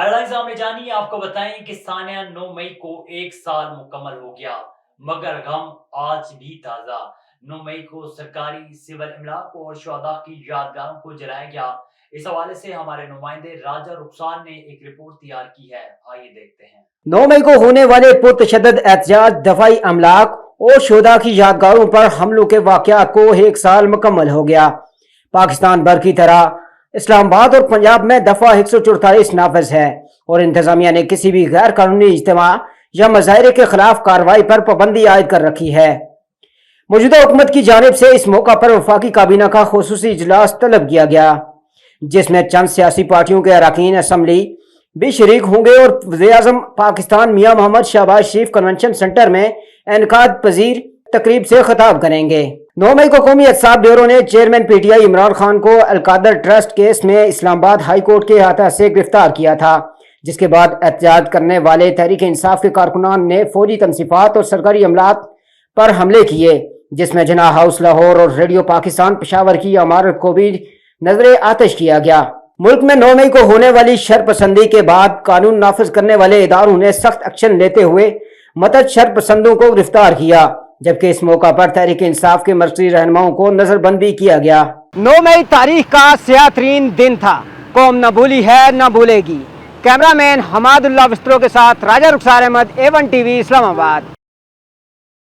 Headline सामने जानिए, आपको बताएं कि सानिया 9 मई को 1 साल मुकम्मल हो गया, मगर गम आज भी ताज़ा। 9 मई को सरकारी सिविल इमलाक और शुहदा की यादगारों को जलाया गया। इस हवाले से हमारे नुमाइंदे राजा रुखसार ने एक रिपोर्ट तैयार की है, आइए देखते हैं। 9 मई को होने वाले पुरतशद्दद एहतजाज, दफाई अमलाक और शुहदा की यादगारों पर हमलों के वाक़यात को 1 साल मुकम्मल हो गया। पाकिस्तान भर की तरह इस्लामाबाद और पंजाब में दफा 144 नाफिज है और इंतजामिया ने किसी भी गैर कानूनी इज्तिमा या मुजाहरे के खिलाफ कार्रवाई पर पाबंदी आयद कर रखी है। मौजूदा हुकूमत की जानिब से इस मौका पर वफाकी काबीना का खुसूसी इजलास तलब किया गया, जिसमें चंद सियासी पार्टियों के अरकान असम्बली भी शरीक होंगे और वज़ीर-ए-आज़म पाकिस्तान मियां मोहम्मद शहबाज शरीफ कन्वेंशन सेंटर में इनकाद पजीर तकरीब से खिताब करेंगे। 9 मई को कौमी एहतसाब ब्यूरो ने चेयरमैन पीटीआई इमरान खान को अलकादर ट्रस्ट केस में इस्लामाबाद हाई कोर्ट के अहाता से गिरफ्तार किया था, जिसके बाद एहतजाज करने वाले तहरीक इंसाफ के कारकुनान ने फौजी तनसीफात और सरकारी अमलात पर हमले किए, जिसमें जना हाउस लाहौर और रेडियो पाकिस्तान पेशावर की इमारत को भी नजर आतिश किया गया। मुल्क में 9 मई को होने वाली शरपसंदी के बाद कानून नाफिज करने वाले इदारों ने सख्त एक्शन लेते हुए मतद शरपसंदों को गिरफ्तार किया, जबकि इस मौका पर तहरीक इंसाफ के मर्कजी रहनुमाओं को नजरबंद भी किया गया। 9 मई तारीख का स्याह तरीन दिन था, कौम न भूली है न भूलेगी। कैमरामैन हमादुल्लाह विस्त्रो के साथ राजा रुखसार अहमद, A1 TV इस्लामाबाद।